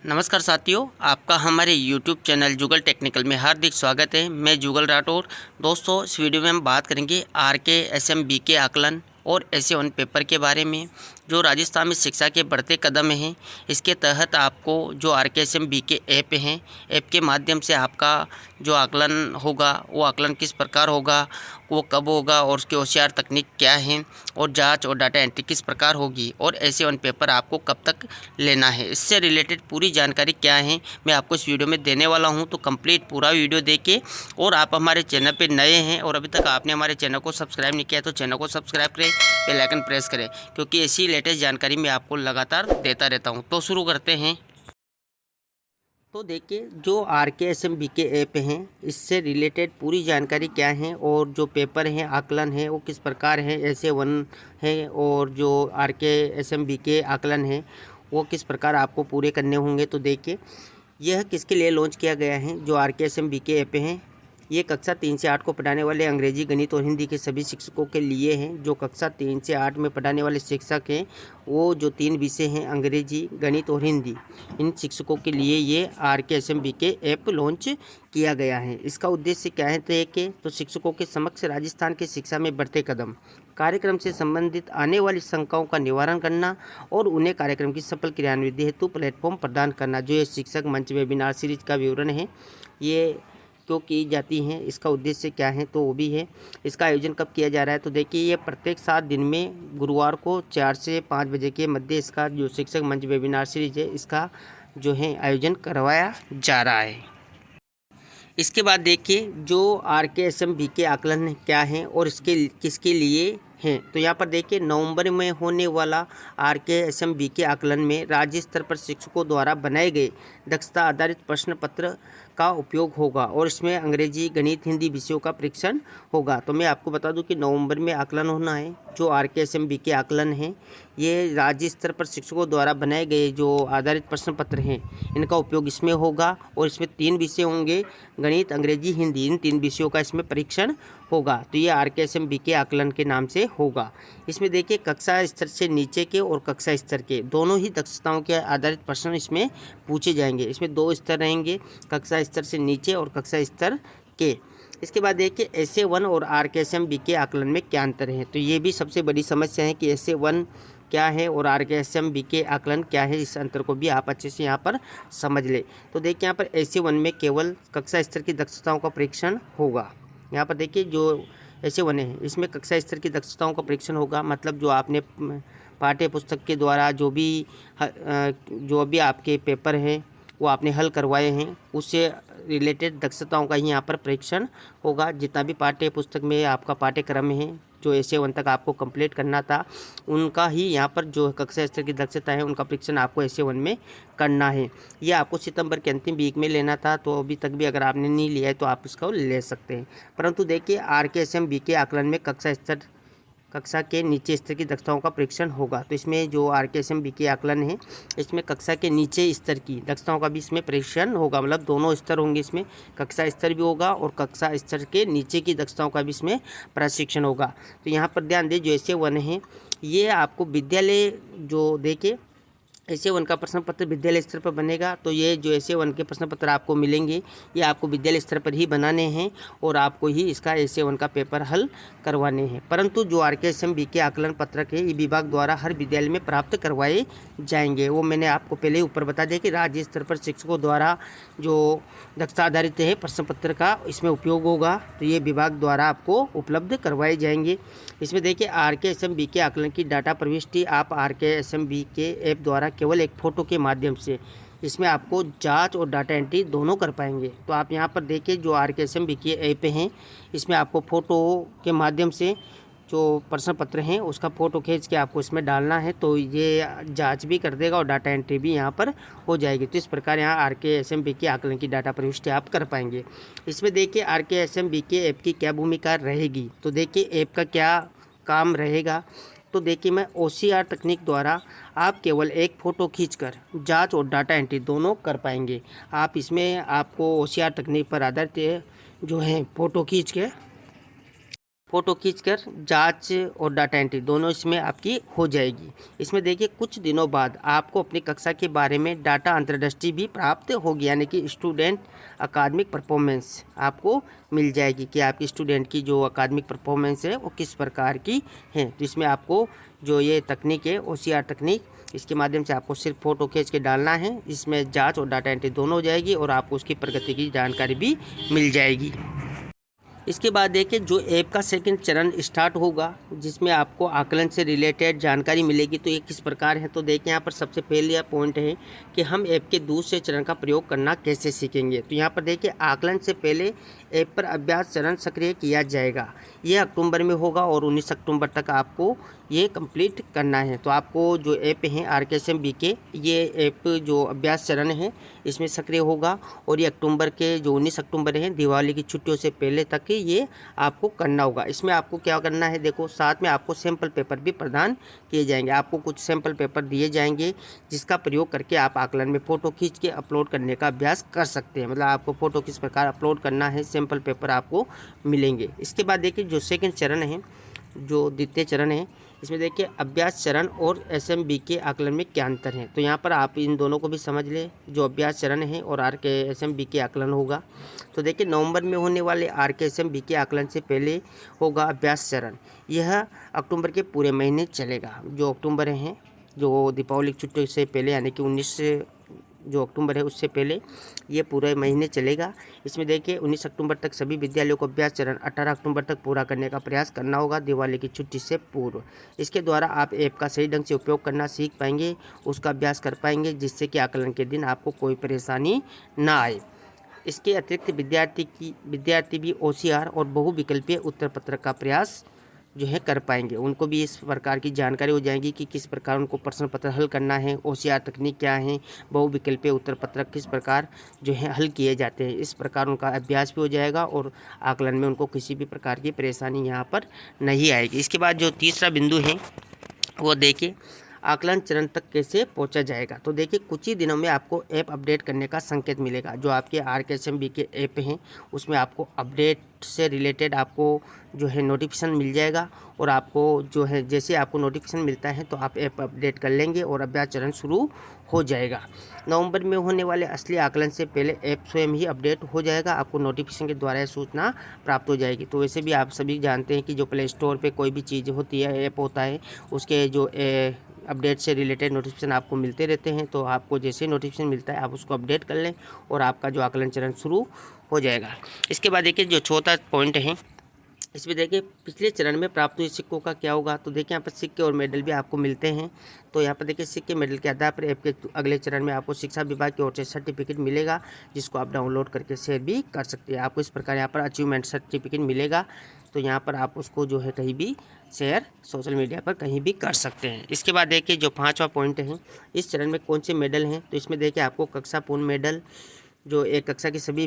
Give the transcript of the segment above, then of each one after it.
नमस्कार साथियों, आपका हमारे YouTube चैनल जुगल टेक्निकल में हार्दिक स्वागत है। मैं जुगल राठौर। दोस्तों, इस वीडियो में हम बात करेंगे आरके एसएम बीके आकलन और एसे-1 पेपर के बारे में, जो राजस्थान में शिक्षा के बढ़ते कदम हैं। इसके तहत आपको जो आरके एसएम बीके ऐप हैं, ऐप के माध्यम से आपका जो आकलन होगा, वो आकलन किस प्रकार होगा, वो कब होगा और उसकी होशियार तकनीक क्या है, और जांच और डाटा एंट्री किस प्रकार होगी, और एसे-1 पेपर आपको कब तक लेना है, इससे रिलेटेड पूरी जानकारी क्या है मैं आपको इस वीडियो में देने वाला हूं। तो कंप्लीट पूरा वीडियो देखें। और आप हमारे चैनल पे नए हैं और अभी तक आपने हमारे चैनल को सब्सक्राइब नहीं किया तो चैनल को सब्सक्राइब करें, बेल आइकन प्रेस करें, क्योंकि ऐसी लेटेस्ट जानकारी मैं आपको लगातार देता रहता हूं। तो शुरू करते हैं। तो देखिए, जो आरके एसएम बीके ऐप हैं, इससे रिलेटेड पूरी जानकारी क्या है और जो पेपर हैं, आकलन है, वो किस प्रकार है, एसे-1 है, और जो आरके एसएम बीके आकलन है वो किस प्रकार आपको पूरे करने होंगे। तो देखिए, यह किसके लिए लॉन्च किया गया है। जो आरके एसएम बीके ऐप हैं, ये कक्षा 3 से 8 को पढ़ाने वाले अंग्रेजी, गणित और हिंदी के सभी शिक्षकों के लिए हैं। जो कक्षा 3 से 8 में पढ़ाने वाले शिक्षक हैं, वो जो 3 विषय हैं, अंग्रेजी, गणित और हिंदी, इन शिक्षकों के लिए ये RK SM BK app launch किया गया है। इसका उद्देश्य क्या है तो शिक्षकों के समक्ष राजस्थान की शिक्षा में बढ़ते कदम कार्यक्रम से संबंधित आने वाली शंकाओं का निवारण करना और उन्हें कार्यक्रम की सफल क्रियान्विति हेतु प्लेटफॉर्म प्रदान करना। जो ये शिक्षक मंच वेबिनार सीरीज का विवरण है, ये क्यों की जाती हैं, इसका उद्देश्य क्या है, तो वो भी है। इसका आयोजन कब किया जा रहा है, तो देखिए, ये प्रत्येक 7 दिन में गुरुवार को 4 से 5 बजे के मध्य इसका जो शिक्षक मंच वेबिनार सीरीज है, इसका जो है आयोजन करवाया जा रहा है। इसके बाद देखिए, जो आरके एसएम बीके आकलन क्या है और इसके किसके लिए हैं। तो यहाँ पर देखिए, नवंबर में होने वाला आरके एसएम बीके आकलन में राज्य स्तर पर शिक्षकों द्वारा बनाए गए दक्षता आधारित प्रश्न पत्र का उपयोग होगा और इसमें अंग्रेजी, गणित, हिंदी विषयों का परीक्षण होगा। तो मैं आपको बता दूं कि नवंबर में आकलन होना है। जो आरके एसएम बीके आकलन है, ये राज्य स्तर पर शिक्षकों द्वारा बनाए गए जो आधारित प्रश्न पत्र हैं, इनका उपयोग इसमें होगा और इसमें 3 विषय होंगे, गणित, अंग्रेजी, हिंदी, इन 3 विषयों का इसमें परीक्षण होगा। तो ये आरके एसएम बीके आकलन के नाम से होगा। इसमें देखिए, कक्षा स्तर से नीचे के और कक्षा स्तर के दोनों ही दक्षताओं के आधारित प्रश्न इसमें पूछे जाएंगे। इसमें 2 स्तर रहेंगे, कक्षा स्तर से नीचे और कक्षा स्तर के। इसके बाद देखिए, एसे-1 और आरके एसएम बीके आकलन में क्या अंतर है। तो ये भी सबसे बड़ी समस्या है कि एसे-1 क्या है और आरके एसएम बीके आकलन क्या है। इस अंतर को भी आप अच्छे से यहाँ पर समझ ले। तो देखिए, यहाँ पर एसे-1 में केवल कक्षा स्तर की दक्षताओं का परीक्षण होगा। यहाँ पर देखिए, जो एसे-1 है, इसमें कक्षा स्तर की दक्षताओं का परीक्षण होगा। मतलब जो आपने पाठ्य पुस्तक के द्वारा जो भी आपके पेपर हैं, वो आपने हल करवाए हैं, उससे रिलेटेड दक्षताओं का ही यहाँ पर परीक्षण होगा। जितना भी पाठ्य पुस्तक में आपका पाठ्यक्रम है, जो एसे-1 तक आपको कंप्लीट करना था, उनका ही यहाँ पर जो कक्षा स्तर की दक्षता है, उनका परीक्षण आपको एसे-1 में करना है। ये आपको सितंबर के अंतिम वीक में लेना था, तो अभी तक भी अगर आपने नहीं लिया है तो आप इसको ले सकते हैं। परंतु देखिए, आरके एसएम बीके आकलन में कक्षा के नीचे स्तर की दक्षताओं का परीक्षण होगा। तो इसमें जो आरके एसएम बीके आकलन है, इसमें कक्षा के नीचे स्तर की दक्षताओं का भी इसमें परीक्षण होगा। मतलब दोनों स्तर होंगे इसमें, कक्षा स्तर भी होगा और कक्षा स्तर के नीचे की दक्षताओं का भी इसमें प्रशिक्षण होगा। तो यहाँ पर ध्यान दें, जो एसे-1 है, ये आपको विद्यालय जो देखिए, एसे-1 का प्रश्न पत्र विद्यालय स्तर पर बनेगा। तो ये जो एसे-1 के प्रश्न पत्र आपको मिलेंगे, ये आपको विद्यालय स्तर पर ही बनाने हैं और आपको ही इसका एसे-1 का पेपर हल करवाने हैं। परंतु जो आरके एसएम बीके आकलन पत्रक है, ये विभाग द्वारा हर विद्यालय में प्राप्त करवाए जाएंगे। वो मैंने आपको पहले ही ऊपर बता दिया कि राज्य स्तर पर शिक्षकों द्वारा जो दक्षता आधारित है प्रश्न पत्र का इसमें उपयोग होगा, तो ये विभाग द्वारा आपको उपलब्ध करवाए जाएंगे। इसमें देखिए, आरके एसएम बीके आकलन की डाटा प्रविष्टि आप आरके एसएम बीके ऐप द्वारा केवल एक फ़ोटो के माध्यम से इसमें आपको जांच और डाटा एंट्री दोनों कर पाएंगे। तो आप यहाँ पर देखिए, जो आरके एसएम बीके ऐप हैं, इसमें आपको फ़ोटो के माध्यम से जो प्रश्न पत्र हैं उसका फ़ोटो खींच के आपको इसमें डालना है, तो ये जांच भी कर देगा और डाटा एंट्री भी यहाँ पर हो जाएगी। तो इस प्रकार यहाँ आरके एसएम बीके आकलन की डाटा प्रविष्टि आप कर पाएंगे। इसमें देखिए, आरके एसएम बीके ऐप की क्या भूमिका रहेगी। तो देखिए, ऐप का क्या काम रहेगा। तो देखिए, मैं ओसीआर तकनीक द्वारा आप केवल एक फ़ोटो खींचकर जांच और डाटा एंट्री दोनों कर पाएंगे। आप इसमें आपको ओसीआर तकनीक पर आधारित जो है फ़ोटो खींच के फ़ोटो खींचकर जांच और डाटा एंट्री दोनों इसमें आपकी हो जाएगी। इसमें देखिए कुछ दिनों बाद आपको अपनी कक्षा के बारे में डाटा अंतर्दृष्टि भी प्राप्त होगी, यानी कि स्टूडेंट अकादमिक परफॉर्मेंस आपको मिल जाएगी कि आपकी स्टूडेंट की जो अकादमिक परफॉर्मेंस है वो किस प्रकार की है। तो इसमें आपको जो ये तकनीक है OCR तकनीक, इसके माध्यम से आपको सिर्फ फ़ोटो खींच के डालना है। इसमें जाँच और डाटा एंट्री दोनों हो जाएगी और आपको उसकी प्रगति की जानकारी भी मिल जाएगी। इसके बाद देखिए जो ऐप का सेकंड चरण स्टार्ट होगा, जिसमें आपको आकलन से रिलेटेड जानकारी मिलेगी। तो ये किस प्रकार है, तो देखिए यहाँ पर सबसे पहले पॉइंट है कि हम ऐप के दूसरे चरण का प्रयोग करना कैसे सीखेंगे। तो यहाँ पर देखिए आकलन से पहले ऐप पर अभ्यास चरण सक्रिय किया जाएगा। ये अक्टूबर में होगा और 19 अक्टूबर तक आपको ये कंप्लीट करना है। तो आपको जो ऐप है RKSM BK, ये ऐप जो अभ्यास चरण है इसमें सक्रिय होगा और ये अक्टूबर के जो 19 अक्टूबर है दिवाली की छुट्टियों से पहले तक ये आपको करना होगा। इसमें आपको क्या करना है, देखो साथ में आपको सैम्पल पेपर भी प्रदान किए जाएंगे। आपको कुछ सैम्पल पेपर दिए जाएंगे जिसका प्रयोग करके आप आकलन में फ़ोटो खींच के अपलोड करने का अभ्यास कर सकते हैं। मतलब आपको फ़ोटो किस प्रकार अपलोड करना है, सैम्पल पेपर आपको मिलेंगे। इसके बाद देखिए जो सेकंड चरण है, जो द्वितीय चरण है, इसमें देखिए अभ्यास चरण और SMBK आकलन में क्या अंतर है। तो यहाँ पर आप इन दोनों को भी समझ लें, जो अभ्यास चरण है और RKSM BK आकलन होगा। तो देखिए नवंबर में होने वाले RKSM BK आकलन से पहले होगा अभ्यास चरण। यह अक्टूबर के पूरे महीने चलेगा। जो अक्टूबर है, जो दीपावली की छुट्टी से पहले, यानी कि 19 जो अक्टूबर है उससे पहले ये पूरे महीने चलेगा। इसमें देखिए 19 अक्टूबर तक सभी विद्यालयों को अभ्यास चरण 18 अक्टूबर तक पूरा करने का प्रयास करना होगा, दिवाली की छुट्टी से पूर्व। इसके द्वारा आप ऐप का सही ढंग से उपयोग करना सीख पाएंगे, उसका अभ्यास कर पाएंगे, जिससे कि आकलन के दिन आपको कोई परेशानी ना आए। इसके अतिरिक्त विद्यार्थी भी OCR और बहुविकल्पीय उत्तर पत्रक का प्रयास जो है कर पाएंगे। उनको भी इस प्रकार की जानकारी हो जाएगी कि किस प्रकार उनको प्रश्न पत्र हल करना है, OCR तकनीक क्या है, बहुविकल्पीय उत्तर पत्रक किस प्रकार जो है हल किए जाते हैं। इस प्रकार उनका अभ्यास भी हो जाएगा और आकलन में उनको किसी भी प्रकार की परेशानी यहाँ पर नहीं आएगी। इसके बाद जो तीसरा बिंदु है वो देखिए आकलन चरण तक कैसे पहुंचा जाएगा। तो देखिए कुछ ही दिनों में आपको ऐप अपडेट करने का संकेत मिलेगा। जो आपके RKSM BK ऐप हैं उसमें आपको अपडेट से रिलेटेड आपको जो है नोटिफिकेशन मिल जाएगा और आपको जो है जैसे आपको नोटिफिकेशन मिलता है तो आप ऐप अपडेट कर लेंगे और अभ्यास चरण शुरू हो जाएगा। नवंबर में होने वाले असली आकलन से पहले ऐप स्वयं ही अपडेट हो जाएगा, आपको नोटिफिकेशन के द्वारा यह सूचना प्राप्त हो जाएगी। तो वैसे भी आप सभी जानते हैं कि जो प्ले स्टोर पे कोई भी चीज़ होती है, ऐप होता है, उसके जो अपडेट से रिलेटेड नोटिफिकेशन आपको मिलते रहते हैं। तो आपको जैसे नोटिफिकेशन मिलता है आप उसको अपडेट कर लें और आपका जो आकलन चरण शुरू हो जाएगा। इसके बाद देखिए जो चौथा पॉइंट है, इसमें देखिए पिछले चरण में प्राप्त हुए सिक्कों का क्या होगा। तो देखिए यहाँ पर सिक्के और मेडल भी आपको मिलते हैं। तो यहाँ पर देखिए सिक्के मेडल के आधार पर ऐप के अगले चरण में आपको शिक्षा विभाग की ओर से सर्टिफिकेट मिलेगा, जिसको आप डाउनलोड करके शेयर भी कर सकते हैं। आपको इस प्रकार यहाँ पर अचीवमेंट सर्टिफिकेट मिलेगा। तो यहाँ पर आप उसको जो है कहीं भी शेयर सोशल मीडिया पर कहीं भी कर सकते हैं। इसके बाद देखिए जो पाँचवा पॉइंट है, इस चरण में कौन से मेडल हैं। तो इसमें देखिए आपको कक्षा पूर्ण मेडल, जो एक कक्षा की सभी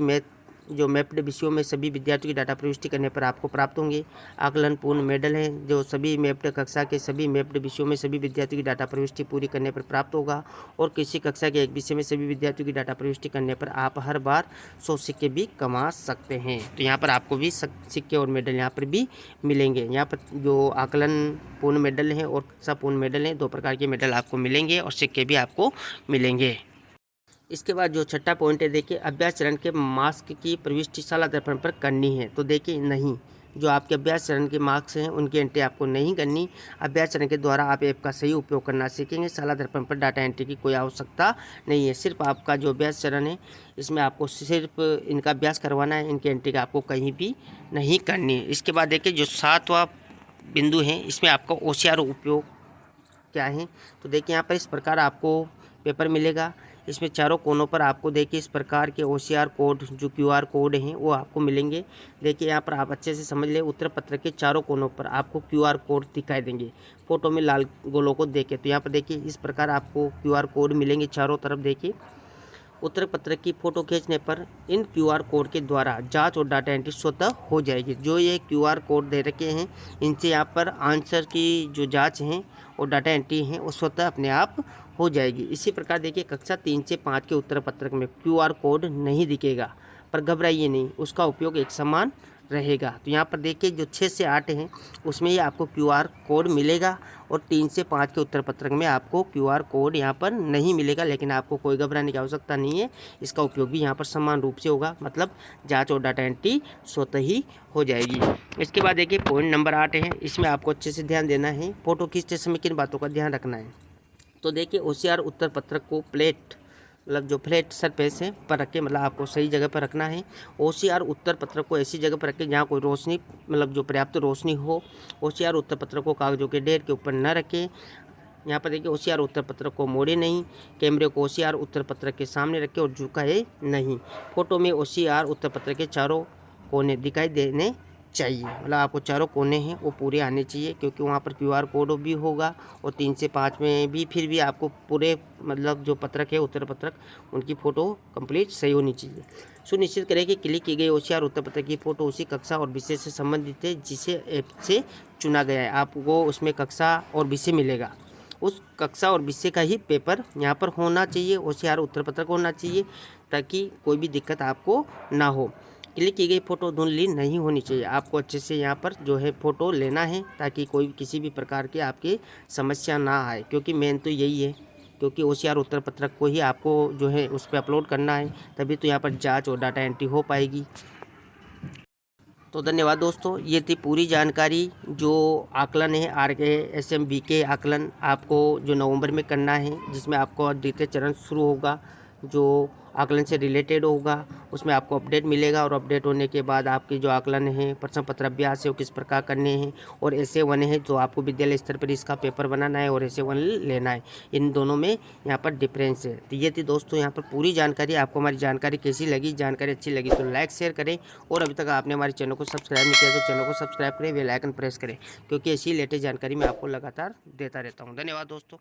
मैप्ड विषयों में सभी विद्यार्थियों की डाटा प्रविष्टि करने पर आपको प्राप्त होंगे। आकलन पूर्ण मेडल है, जो सभी मैप्ड कक्षा के सभी मैप्ड विषयों में सभी विद्यार्थियों की डाटा प्रविष्टि पूरी करने पर प्राप्त होगा। और किसी कक्षा के एक विषय में सभी विद्यार्थियों की डाटा प्रविष्टि करने पर आप हर बार 100 सिक्के भी कमा सकते हैं। तो यहाँ पर आपको भी सिक्के और मेडल यहाँ पर भी मिलेंगे। यहाँ पर जो आकलन पूर्ण मेडल हैं और कक्षा पूर्ण मेडल हैं, 2 प्रकार के मेडल आपको मिलेंगे और सिक्के भी आपको मिलेंगे। इसके बाद जो छठा पॉइंट है, देखिए अभ्यास चरण के मार्क्स की प्रविष्टि शाला दर्पण पर करनी है। तो देखिए नहीं, जो आपके अभ्यास चरण के मार्क्स हैं उनकी एंट्री आपको नहीं करनी। अभ्यास चरण के द्वारा आप ऐप का सही उपयोग करना सीखेंगे। शाला दर्पण पर डाटा एंट्री की कोई आवश्यकता नहीं है। सिर्फ आपका जो अभ्यास चरण है इसमें आपको सिर्फ इनका अभ्यास करवाना है, इनकी एंट्री का आपको कहीं भी नहीं करनी है। इसके बाद देखिए जो 7वां बिंदु है, इसमें आपका OCR उपयोग क्या है। तो देखिए यहाँ पर इस प्रकार आपको पेपर मिलेगा। इसमें चारों कोनों पर आपको देखिए इस प्रकार के OCR कोड, जो QR कोड हैं वो आपको मिलेंगे। देखिए यहाँ पर आप अच्छे से समझ लें, उत्तर पत्र के चारों कोनों पर आपको QR कोड दिखाई देंगे फोटो में लाल गोलों को देखें। तो यहाँ पर देखिए इस प्रकार आपको QR कोड मिलेंगे चारों तरफ। देखिए उत्तर पत्र की फ़ोटो खींचने पर इन QR कोड के द्वारा जांच और डाटा एंट्री स्वतः हो जाएगी। जो ये QR कोड दे रखे हैं इनसे यहाँ पर आंसर की जो जांच हैं और डाटा एंट्री हैं वो स्वतः अपने आप हो जाएगी। इसी प्रकार देखिए कक्षा 3 से 5 के उत्तर पत्रक में QR कोड नहीं दिखेगा, पर घबराइए नहीं, उसका उपयोग एक समान रहेगा। तो यहाँ पर देखिए जो 6 से 8 हैं उसमें ही आपको QR कोड मिलेगा और 3 से 5 के उत्तर पत्रक में आपको QR कोड यहाँ पर नहीं मिलेगा। लेकिन आपको कोई घबराने की आवश्यकता नहीं है, इसका उपयोग भी यहाँ पर समान रूप से होगा, मतलब जांच और डाटा एंट्री स्वतः ही हो जाएगी। इसके बाद देखिए पॉइंट नंबर 8 है, इसमें आपको अच्छे से ध्यान देना है। फ़ोटो खींचते समय किन बातों का ध्यान रखना है। तो देखिए OCR उत्तर पत्रक को प्लेट मतलब जो फ्लैट सरफेस है पर रख के, मतलब आपको सही जगह पर रखना है। OCR उत्तर पत्रक को ऐसी जगह पर रखें जहाँ कोई रोशनी मतलब जो पर्याप्त रोशनी हो। OCR उत्तर पत्रक को कागजों के ढेर के ऊपर न रखें। यहाँ पर देखिए OCR उत्तर पत्रक को मोड़े नहीं। कैमरे को OCR उत्तर पत्रक के सामने रखें और झुकाए नहीं। फोटो में OCR उत्तर पत्रक के चारों कोने दिखाई देने चाहिए, मतलब आपको चारों कोने हैं वो पूरे आने चाहिए, क्योंकि वहाँ पर QR कोड भी होगा। और 3 से 5 में भी फिर भी आपको पूरे मतलब जो पत्रक है उत्तर पत्रक उनकी फ़ोटो कंप्लीट सही होनी चाहिए। सुनिश्चित करें कि क्लिक की गई OCR उत्तर पत्रक की फ़ोटो उसी कक्षा और विषय से संबंधित है जिसे ऐप से चुना गया है। आपको उसमें कक्षा और विषय मिलेगा, उस कक्षा और विषय का ही पेपर यहाँ पर होना चाहिए, OCR उत्तर पत्रक होना चाहिए, ताकि कोई भी दिक्कत आपको ना हो। क्लिक की गई फ़ोटो धुंधली नहीं होनी चाहिए। आपको अच्छे से यहाँ पर जो है फ़ोटो लेना है ताकि कोई किसी भी प्रकार की आपकी समस्या ना आए, क्योंकि मेन तो यही है, क्योंकि OCR उत्तर पत्रक को ही आपको जो है उस पर अपलोड करना है, तभी तो यहाँ पर जांच और डाटा एंट्री हो पाएगी। तो धन्यवाद दोस्तों, ये थी पूरी जानकारी। जो आकलन है RK SM BK आकलन आपको जो नवंबर में करना है, जिसमें आपको द्वितीय चरण शुरू होगा, जो आकलन से रिलेटेड होगा, उसमें आपको अपडेट मिलेगा। और अपडेट होने के बाद आपकी जो आकलन है प्रश्न पत्र अभ्यास है वो किस प्रकार करने हैं, और SA1 है जो आपको विद्यालय स्तर पर इसका पेपर बनाना है और SA1 लेना है, इन दोनों में यहाँ पर डिफरेंस है। तो ये थी दोस्तों यहाँ पर पूरी जानकारी। आपको हमारी जानकारी कैसी लगी, जानकारी अच्छी लगी तो लाइक शेयर करें, और अभी तक आपने हमारे चैनल को सब्सक्राइब नहीं किया तो चैनल को सब्सक्राइब करें, बेल आइकन प्रेस करें, क्योंकि ऐसी लेटेस्ट जानकारी मैं आपको लगातार देता रहता हूँ। धन्यवाद दोस्तों।